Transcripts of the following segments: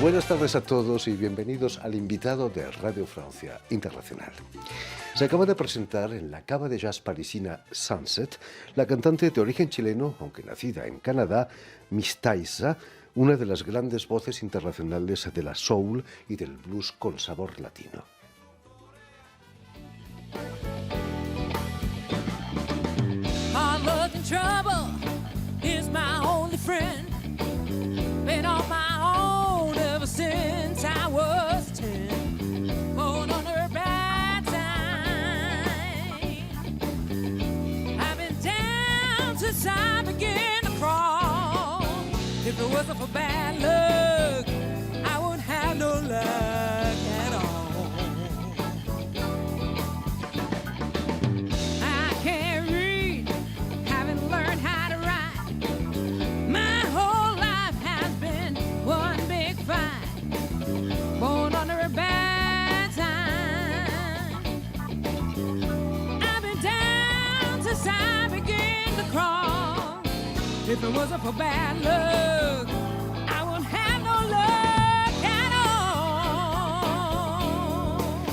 Buenas tardes a todos y bienvenidos al invitado de Radio Francia Internacional. Se acaba de presentar en la cava de jazz parisina Sunset la cantante de origen chileno, aunque nacida en Canadá, Miss Taissa, una de las grandes voces internacionales de la soul y del blues con sabor latino. Hard luck and trouble is my only friend. Been on my own ever since I was 10. Born under a bad time. I've been down since I began to crawl. If it wasn't for bad luck, I wouldn't have no luck at all. I can't read, haven't learned how to write. My whole life has been one big fight. Born under a bad time. I've been down since I began to crawl. If it wasn't for bad luck, I wouldn't have no luck at all.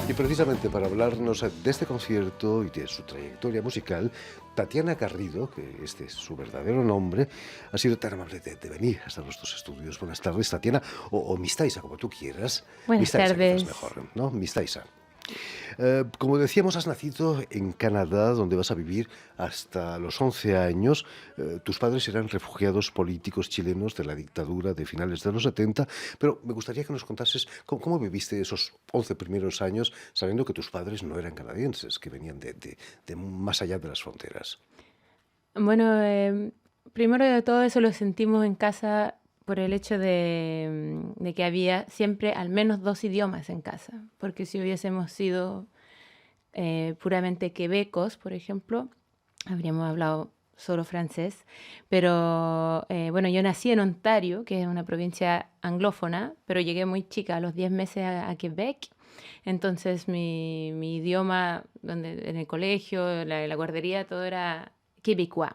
Y precisamente para hablarnos de este concierto y de su trayectoria musical, Tatiana Garrido, que este es su verdadero nombre, ha sido tan amable de venir hasta nuestros estudios. Buenas tardes, Tatiana, o Miss Taissa, como tú quieras. Buenas Miss Taissa, tardes. quizás mejor, ¿no? Miss Taissa. Como decíamos, has nacido en Canadá, donde vas a vivir hasta los 11 años. Tus padres eran refugiados políticos chilenos de la dictadura de finales de los 70, pero me gustaría que nos contases cómo viviste esos 11 primeros años, sabiendo que tus padres no eran canadienses, que venían de más allá de las fronteras. Bueno, primero de todo eso lo sentimos en casa por el hecho de que había siempre al menos 2 idiomas en casa, porque si hubiésemos sido puramente quebecos, por ejemplo, habríamos hablado solo francés, pero bueno, yo nací en Ontario, que es una provincia anglófona, pero llegué muy chica, a los 10 meses a Quebec. Entonces mi idioma, en el colegio, la guardería, todo era quebecois.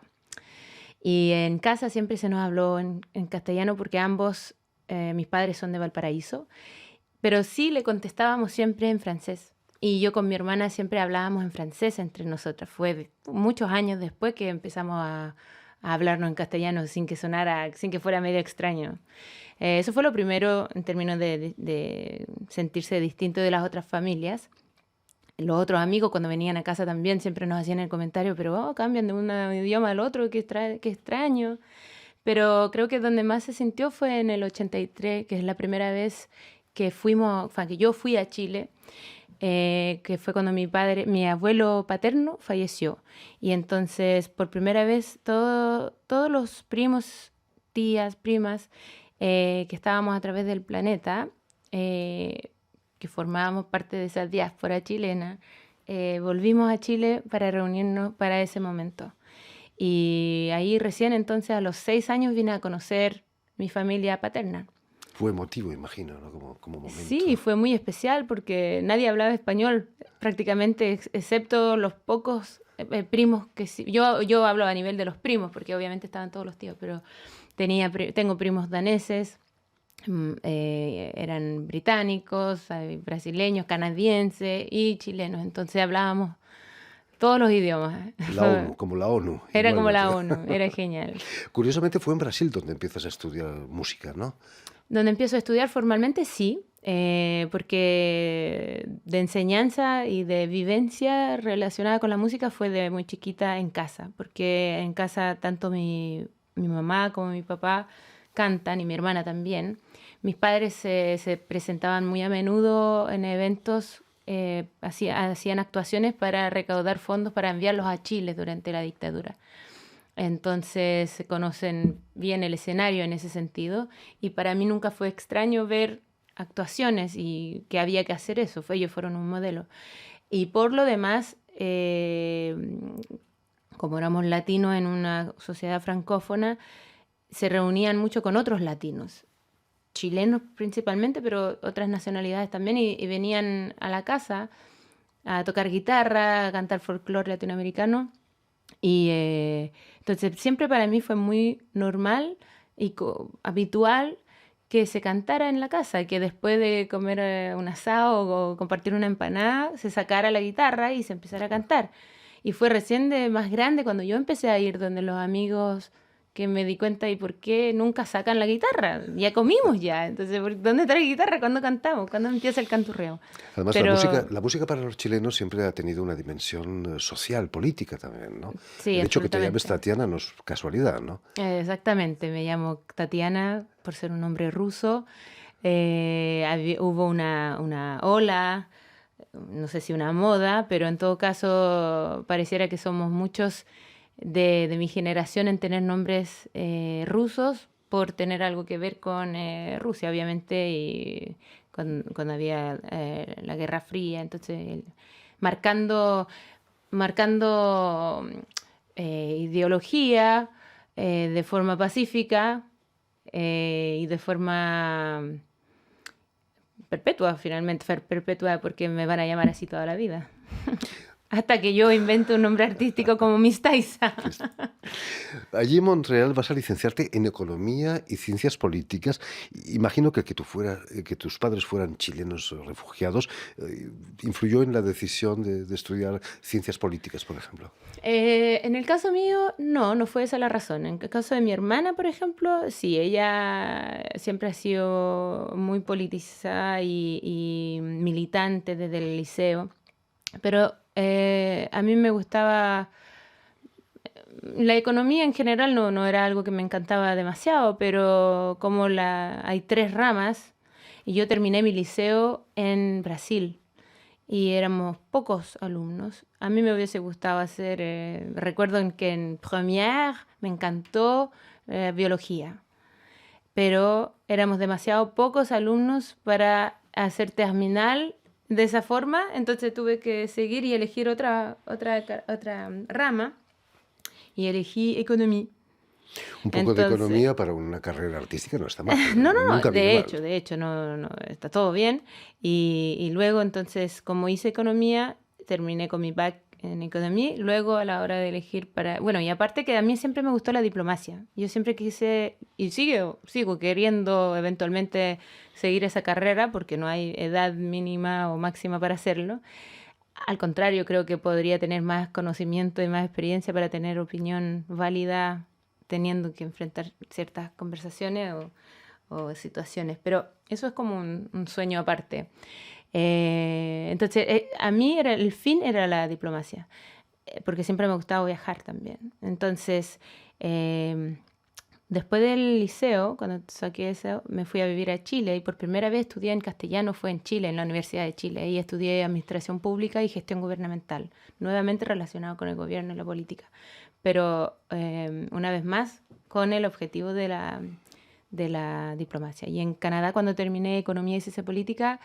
Y en casa siempre se nos habló en castellano porque ambos, mis padres son de Valparaíso, pero sí le contestábamos siempre en francés. Y yo con mi hermana siempre hablábamos en francés entre nosotras. Fue muchos años después que empezamos a hablarnos en castellano sin que fuera medio extraño. Eso fue lo primero en términos de sentirse distinto de las otras familias. Los otros amigos cuando venían a casa también siempre nos hacían el comentario, pero cambian de un idioma al otro, qué extraño. Pero creo que donde más se sintió fue en el 83, que es la primera vez que yo fui a Chile, que fue cuando mi abuelo paterno falleció. Y entonces por primera vez todos los primos, tías, primas, que estábamos a través del planeta, que formábamos parte de esa diáspora chilena, volvimos a Chile para reunirnos para ese momento. Y ahí recién entonces a los 6 años vine a conocer mi familia paterna. Fue emotivo, imagino, ¿no? Como momento. Sí, fue muy especial porque nadie hablaba español prácticamente, excepto los pocos primos que sí. Yo hablo a nivel de los primos porque obviamente estaban todos los tíos, pero tengo primos daneses, eran británicos, brasileños, canadienses y chilenos. Entonces hablábamos todos los idiomas. Como la ONU. Era como la igualmente. ONU, era genial. Curiosamente fue en Brasil donde empiezas a estudiar música, ¿no? Donde empiezo a estudiar formalmente, sí, porque de enseñanza y de vivencia relacionada con la música fue de muy chiquita en casa, porque en casa tanto mi mamá como mi papá cantan y mi hermana también. Mis padres se presentaban muy a menudo en eventos, hacían actuaciones para recaudar fondos para enviarlos a Chile durante la dictadura. Entonces se conocen bien el escenario en ese sentido y para mí nunca fue extraño ver actuaciones y que había que hacer eso, ellos fueron un modelo. Y por lo demás, como éramos latinos en una sociedad francófona, se reunían mucho con otros latinos, chilenos principalmente, pero otras nacionalidades también, y venían a la casa a tocar guitarra, a cantar folclore latinoamericano. Y entonces siempre para mí fue muy normal y habitual que se cantara en la casa, que después de comer un asado o compartir una empanada, se sacara la guitarra y se empezara a cantar. Y fue recién de más grande cuando yo empecé a ir donde los amigos que me di cuenta y por qué nunca sacan la guitarra. Ya comimos ya, entonces ¿dónde está la guitarra? ¿Cuándo cantamos? ¿Cuándo empieza el canturreo? Además, Pero la música para los chilenos siempre ha tenido una dimensión social, política también, ¿no? sí, El hecho que te llames absolutamente. Tatiana no es casualidad, ¿no? Exactamente, me llamo Tatiana por ser un nombre ruso. Hubo una ola, no sé si una moda, pero en todo caso pareciera que somos muchos de mi generación en tener nombres rusos por tener algo que ver con Rusia, obviamente, y cuando había la Guerra Fría, entonces marcando, marcando ideología de forma pacífica y de forma perpetua, finalmente, perpetua porque me van a llamar así toda la vida. Hasta que yo invento un nombre artístico como Miss Taisa. Allí en Montreal vas a licenciarte en Economía y Ciencias Políticas. Imagino que tus padres fueran chilenos refugiados, influyó en la decisión de estudiar Ciencias Políticas, por ejemplo. En el caso mío, no fue esa la razón. En el caso de mi hermana, por ejemplo, sí, ella siempre ha sido muy politizada y militante desde el liceo, pero a mí me gustaba, la economía en general no era algo que me encantaba demasiado, pero como hay tres ramas, y yo terminé mi liceo en Brasil y éramos pocos alumnos. A mí me hubiese gustado hacer, recuerdo que en première me encantó biología, pero éramos demasiado pocos alumnos para hacer terminal de esa forma, entonces tuve que seguir y elegir otra rama y elegí economía. Un poco de Entonces, economía para una carrera artística no está mal, no, nunca viene mal. de hecho, no, está todo bien. Y luego, entonces, como hice economía, terminé con mi back en economía. Luego, a la hora de elegir bueno, y aparte que a mí siempre me gustó la diplomacia. Yo siempre quise, y sigo queriendo eventualmente seguir esa carrera, porque no hay edad mínima o máxima para hacerlo. Al contrario, creo que podría tener más conocimiento y más experiencia para tener opinión válida teniendo que enfrentar ciertas conversaciones o situaciones. Pero eso es como un sueño aparte. Entonces, a mí el fin era la diplomacia, porque siempre me gustaba viajar también. Entonces, después del liceo, cuando saqué eso, me fui a vivir a Chile y por primera vez estudié en castellano, fue en Chile, en la Universidad de Chile. Ahí estudié Administración Pública y Gestión Gubernamental, nuevamente relacionado con el gobierno y la política, pero una vez más con el objetivo de la diplomacia. Y en Canadá, cuando terminé Economía y Ciencia Política,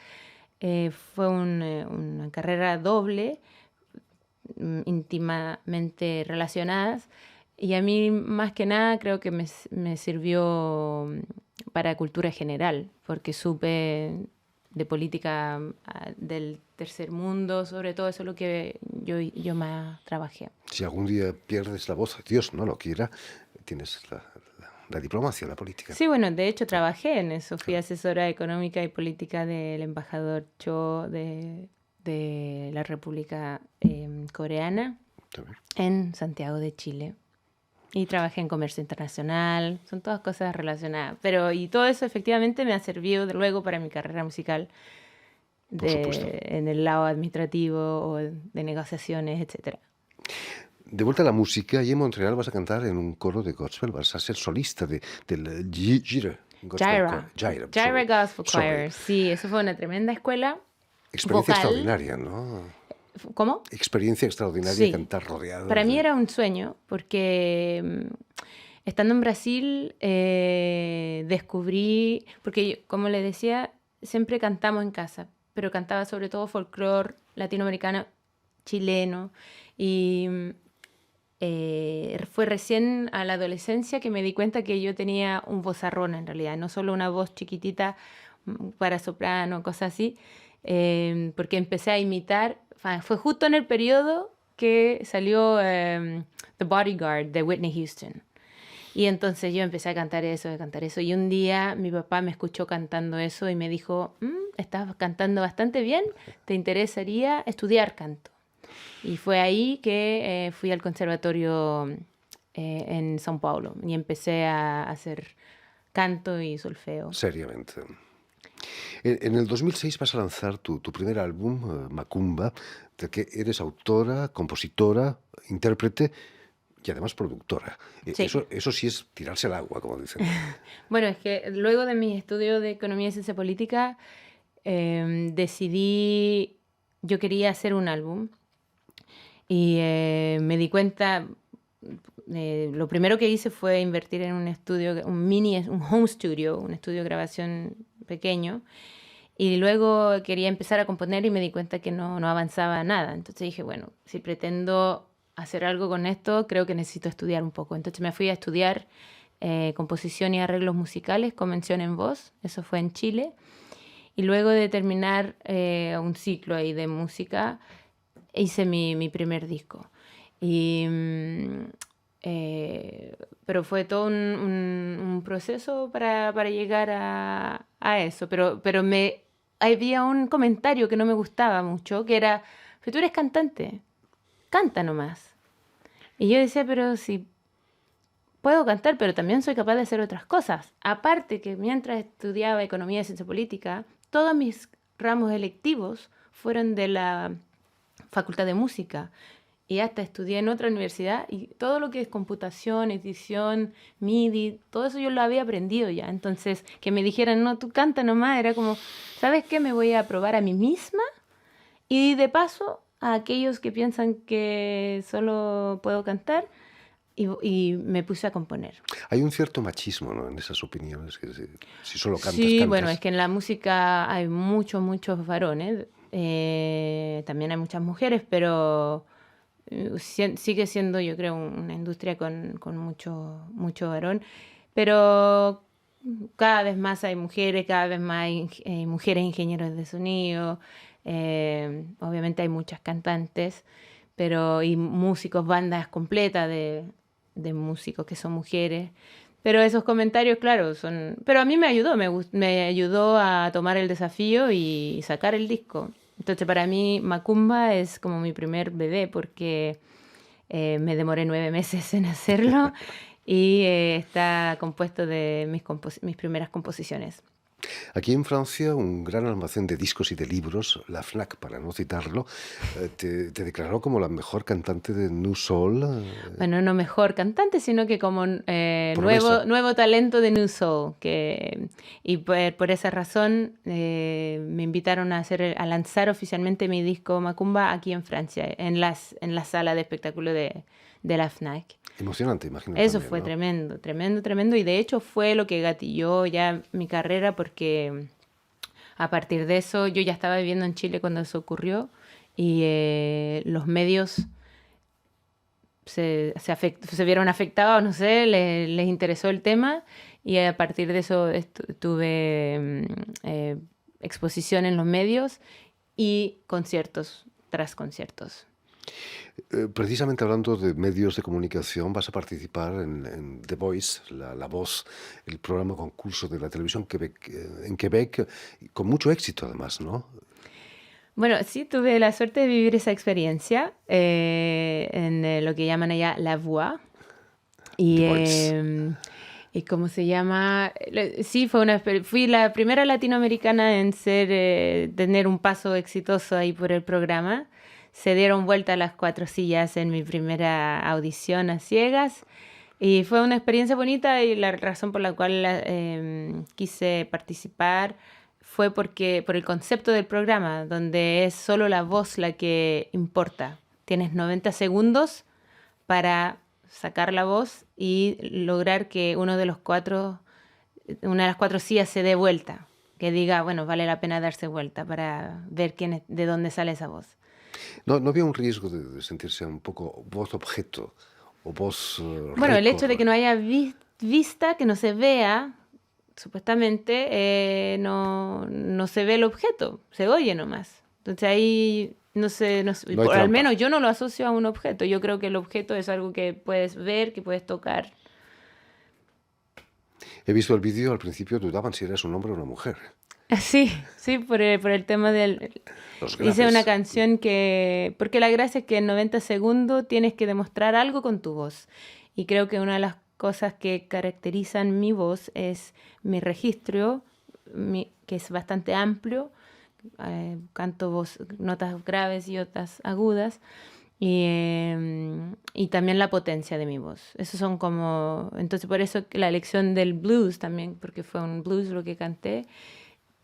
fue una carrera doble, íntimamente relacionadas. Y a mí, más que nada, creo que me sirvió para cultura general, porque supe de política del tercer mundo, sobre todo eso es lo que yo más trabajé. Si algún día pierdes la voz, Dios no lo quiera, tienes la diplomacia, la política. Sí, bueno, de hecho trabajé en eso. Fui asesora económica y política del embajador Cho de la República Coreana También. en Santiago de Chile. Y trabajé en comercio internacional, son todas cosas relacionadas. Y todo eso efectivamente me ha servido luego para mi carrera musical Por supuesto. en el lado administrativo o de negociaciones, etcétera. De vuelta a la música, y en Montreal vas a cantar en un coro de gospel, vas a ser solista del Gira Gospel Gyra Sorry. Gospel Sorry. Choir, sí, eso fue una tremenda escuela Experiencia vocal. extraordinaria, ¿no? ¿Cómo? Experiencia extraordinaria, Sí. cantar rodeado. Para mí era un sueño, porque estando en Brasil descubrí, porque como le decía, siempre cantamos en casa, pero cantaba sobre todo folclore latinoamericano, chileno, y fue recién a la adolescencia que me di cuenta que yo tenía un vozarrón en realidad, no solo una voz chiquitita para soprano, cosas así, porque empecé a imitar, fue justo en el periodo que salió The Bodyguard de Whitney Houston. Y entonces yo empecé a cantar eso. Y un día mi papá me escuchó cantando eso y me dijo, estás cantando bastante bien, ¿te interesaría estudiar canto? Y fue ahí que fui al conservatorio en São Paulo y empecé a hacer canto y solfeo. Seriamente. En el 2006 vas a lanzar tu primer álbum, Macumba, del que eres autora, compositora, intérprete y además productora. Sí. Eso sí es tirarse al agua, como dicen. Bueno, es que luego de mi estudio de Economía y Ciencia Política, decidí, yo quería hacer un álbum y me di cuenta, lo primero que hice fue invertir en un estudio, un home studio, un estudio de grabación pequeño, y luego quería empezar a componer y me di cuenta que no avanzaba nada. Entonces dije, bueno, si pretendo hacer algo con esto, creo que necesito estudiar un poco. Entonces me fui a estudiar composición y arreglos musicales con mención en voz, eso fue en Chile, y luego de terminar un ciclo ahí de música, hice mi primer disco. Pero fue todo un proceso para llegar a eso. Pero había un comentario que no me gustaba mucho, que era, pero tú eres cantante, canta nomás. Y yo decía, pero si puedo cantar, pero también soy capaz de hacer otras cosas. Aparte que mientras estudiaba Economía y Ciencia Política, todos mis ramos electivos fueron de la Facultad de Música. Y hasta estudié en otra universidad y todo lo que es computación, edición, MIDI, todo eso yo lo había aprendido ya. Entonces, que me dijeran, no, tú canta nomás, era como, ¿sabes qué? Me voy a probar a mí misma y de paso a aquellos que piensan que solo puedo cantar y me puse a componer. Hay un cierto machismo, ¿no?, en esas opiniones, que si solo cantas, Sí, cantas. bueno, es que en la música hay muchos varones, también hay muchas mujeres, pero sigue siendo, yo creo, una industria con mucho varón, pero cada vez más hay mujeres, cada vez más hay mujeres ingenieros de sonido, obviamente hay muchas cantantes, y músicos, bandas completas de músicos que son mujeres. Pero esos comentarios, claro, pero a mí me ayudó, me ayudó a tomar el desafío y sacar el disco. Entonces, para mí, Macumba es como mi primer bebé porque me demoré 9 meses en hacerlo y está compuesto de mis primeras composiciones. Aquí en Francia, un gran almacén de discos y de libros, la FNAC, para no citarlo, te declaró como la mejor cantante de New Soul. Bueno, no mejor cantante, sino que como nuevo talento de New Soul. Y por esa razón me invitaron a lanzar oficialmente mi disco Macumba aquí en Francia, en la sala de espectáculo de la FNAC. Emocionante, imagino. Eso también, fue ¿no? tremendo. Y de hecho fue lo que gatilló ya mi carrera porque a partir de eso yo ya estaba viviendo en Chile cuando eso ocurrió y los medios se vieron afectados, no sé, les interesó el tema y a partir de eso tuve exposición en los medios y conciertos tras conciertos. Precisamente hablando de medios de comunicación, vas a participar en The Voice, la Voz, el programa concurso de la televisión en Quebec, con mucho éxito además, ¿no? Bueno, sí, tuve la suerte de vivir esa experiencia en lo que llaman allá La Voix. The Voice. ¿Y cómo se llama? Sí, fui la primera latinoamericana en tener un paso exitoso ahí por el programa. Se dieron vuelta las 4 sillas en mi primera audición a ciegas y fue una experiencia bonita y la razón por la cual quise participar fue por el concepto del programa, donde es solo la voz la que importa. Tienes 90 segundos para sacar la voz y lograr que una de las 4 sillas se dé vuelta, que diga, bueno, vale la pena darse vuelta para ver de dónde sale esa voz. ¿No había un riesgo de sentirse un poco voz objeto o voz Bueno, el hecho récord? de que no haya vista, que no se vea, supuestamente no se ve el objeto, se oye nomás. Entonces ahí no sé, No hay al trampa. menos yo no lo asocio a un objeto. Yo creo que el objeto es algo que puedes ver, que puedes tocar. He visto el vídeo, al principio dudaban si eras un hombre o una mujer. Sí, sí, por el tema del... Los Hice una graves. canción que... Porque la gracia es que en 90 segundos tienes que demostrar algo con tu voz. Y creo que una de las cosas que caracterizan mi voz es mi registro, que es bastante amplio. Canto notas graves y otras agudas. Y también la potencia de mi voz. Esos son como... Entonces por eso la elección del blues también, porque fue un blues lo que canté,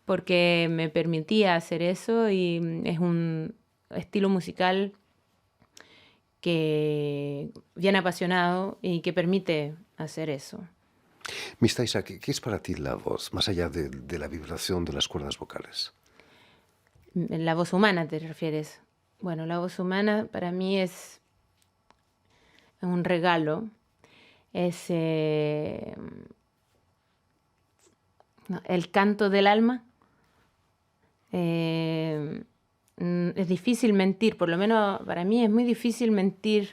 porque me permitía hacer eso y es un estilo musical que bien apasionado y que permite hacer eso. Miss Taisa, ¿qué es para ti la voz, más allá de la vibración de las cuerdas vocales? La voz humana, ¿te refieres? Bueno, la voz humana para mí es un regalo. Es no, el canto del alma. Es difícil mentir, por lo menos para mí es muy difícil mentir,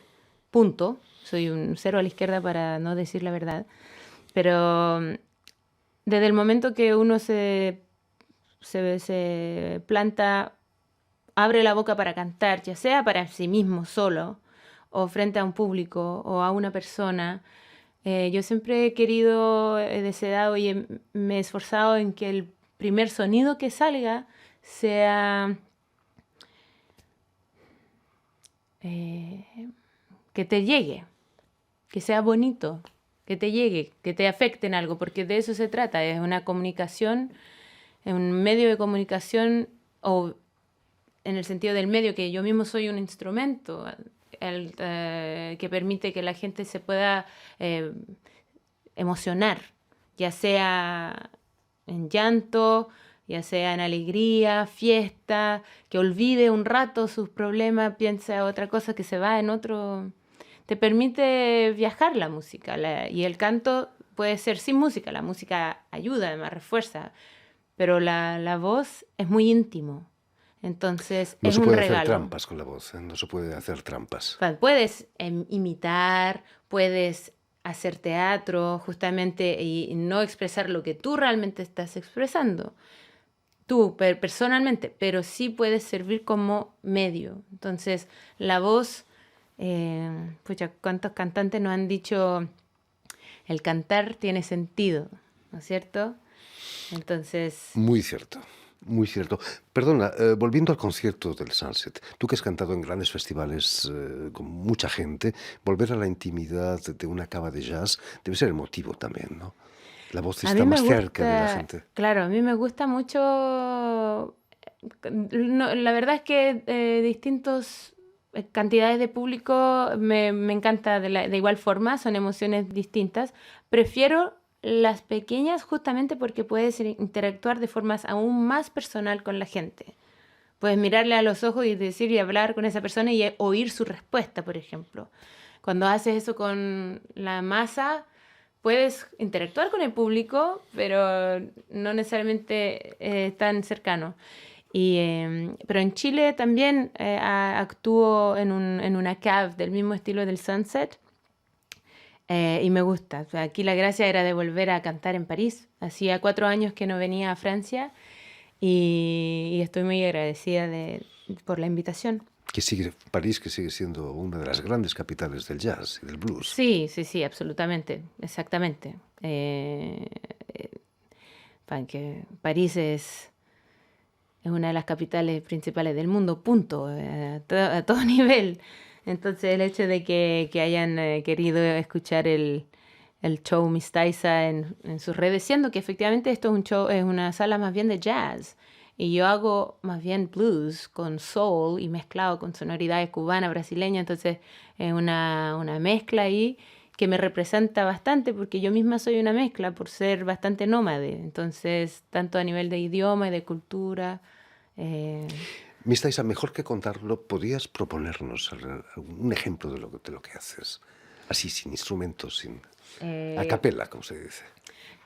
punto. Soy un cero a la izquierda para no decir la verdad. Pero desde el momento que uno se planta, abre la boca para cantar, ya sea para sí mismo solo, o frente a un público, o a una persona, yo siempre he querido, he deseado y me he esforzado en que el primer sonido que salga sea que te llegue, que sea bonito, que te llegue, que te afecte en algo, porque de eso se trata, es una comunicación, es un medio de comunicación, o en el sentido del medio, que yo mismo soy un instrumento que permite que la gente se pueda emocionar, ya sea en llanto, ya sea en alegría, fiesta, que olvide un rato sus problemas, piense a otra cosa, que se va en otro... Te permite viajar la música, y el canto puede ser sin música, la música ayuda, además refuerza, pero la voz es muy íntimo, entonces No es se un puede hacer regalo. trampas con la voz, ¿eh? No se puede hacer trampas. Puedes imitar, puedes hacer teatro justamente y no expresar lo que tú realmente estás expresando, tú personalmente, pero sí puedes servir como medio. Entonces, la voz, pucha, ¿cuántos cantantes nos han dicho el cantar tiene sentido? ¿No es cierto? Entonces, Muy cierto, muy cierto. Perdona, volviendo al concierto del Sunset, tú que has cantado en grandes festivales con mucha gente, volver a la intimidad de una cava de jazz debe ser emotivo también, ¿no? La voz a está mí me más cerca de la gusta, gente. claro, a mí me gusta mucho, la verdad es que distintos cantidades de público me encanta de igual forma, son emociones distintas. Prefiero las pequeñas justamente porque puedes interactuar de formas aún más personal con la gente. Puedes mirarle a los ojos y decir y hablar con esa persona y oír su respuesta, por ejemplo. Cuando haces eso con la masa, puedes interactuar con el público, pero no necesariamente tan cercano. Pero en Chile también actúo en una cave del mismo estilo del Sunset y me gusta. O sea, aquí la gracia era de volver a cantar en París. Hacía 4 años que no venía a Francia y estoy muy agradecida por la invitación. París, que sigue siendo una de las grandes capitales del jazz y del blues. Sí, sí, sí, absolutamente, exactamente. Que París es una de las capitales principales del mundo, punto, a todo nivel. Entonces el hecho de que hayan querido escuchar el show Miss Taisa en sus redes, siendo que efectivamente esto es un show, es una sala más bien de jazz, y yo hago más bien blues con soul y mezclado con sonoridades cubanas, brasileñas, entonces es una mezcla ahí que me representa bastante porque yo misma soy una mezcla por ser bastante nómade, entonces tanto a nivel de idioma y de cultura. Miss Taisa, mejor que contarlo, ¿podrías proponernos un ejemplo de lo que haces? Así, sin instrumentos, a capela, como se dice.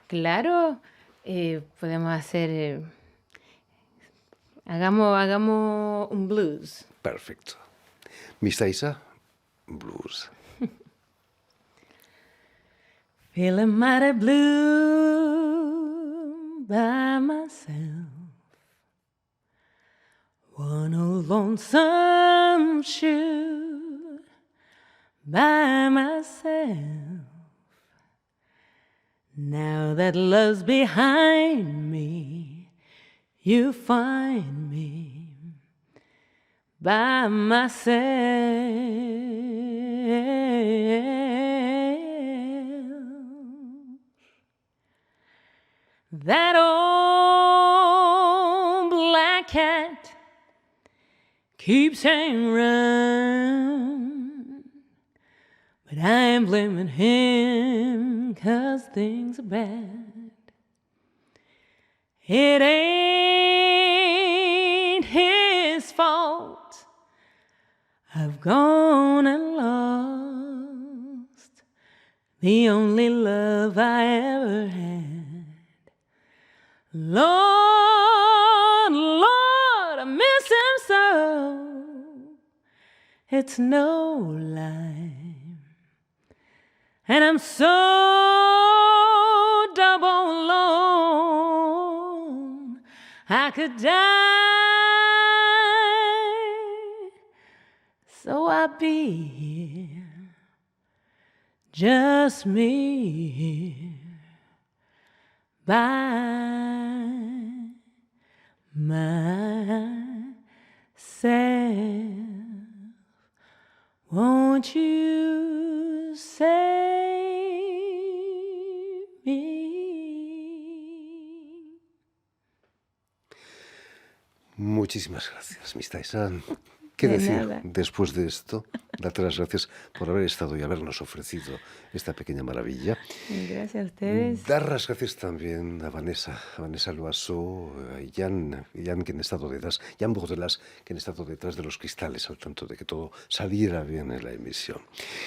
Claro, podemos hacer, hagamos un blues. Perfecto. Miss Taisa, blues. Feeling mighty blue by myself. One old lonesome shoe by myself. Now that love's behind me, you find me by myself. That old black cat keeps hanging round, but I ain't blaming him 'cause things are bad. It ain't his fault I've gone and lost the only love I ever had. Lord, Lord, I miss him so. It's no lie. And I'm so double alone, I could die. So I'll be here, just me here, by myself. Won't you save me? Muchísimas gracias, Miss Taizan. ¿Qué De decir nada. después de esto? Darte las gracias por haber estado y habernos ofrecido esta pequeña maravilla. Gracias a ustedes. Dar las gracias también a Vanessa Loasso, a Jan que han estado detrás, Jan Bordelas, que han estado detrás de los cristales, al tanto de que todo saliera bien en la emisión.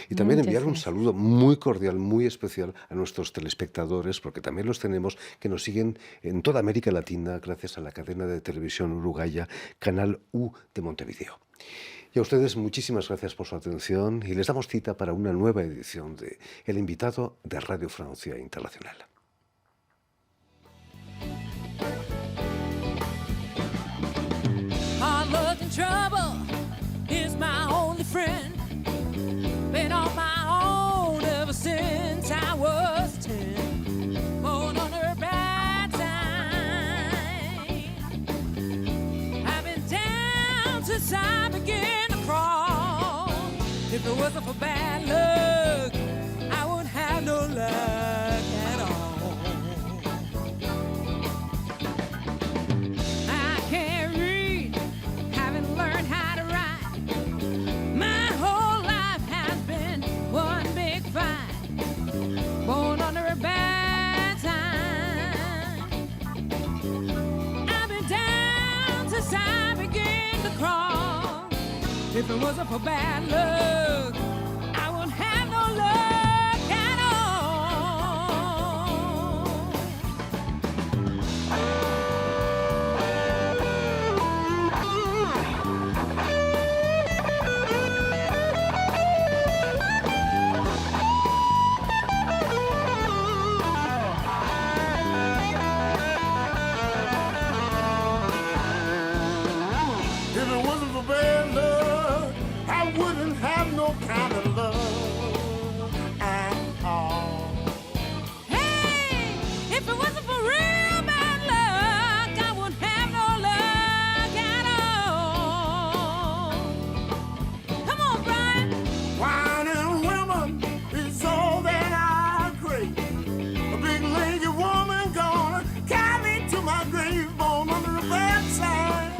Y también Muchas enviar un gracias. saludo muy cordial, muy especial a nuestros telespectadores, porque también los tenemos, que nos siguen en toda América Latina, gracias a la cadena de televisión uruguaya Canal U de Montevideo. Y a ustedes muchísimas gracias por su atención y les damos cita para una nueva edición de El Invitado de Radio Francia Internacional. Hard luck and trouble is my only friend. Been on my own ever since I was 10. Born under a bad time. I've been down since I began to crawl. If it wasn't for bad luck, I wouldn't have no luck at all. I can't read, haven't learned how to write. My whole life has been one big fight. Born under a bad time. I've been down since I began to crawl. If it wasn't for bad luck, I wouldn't have no luck at If it wasn't for bad luck, I wouldn't have no kind of love at all. Hey, if it wasn't for real bad luck, I wouldn't have no luck at all. Come on, Brian. Wine and women is all that I crave. A big lady woman gonna carry me to my grave, born under a bad sign.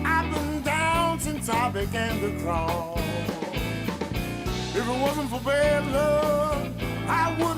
I've been down since I began to crawl. If it wasn't for bad luck, I would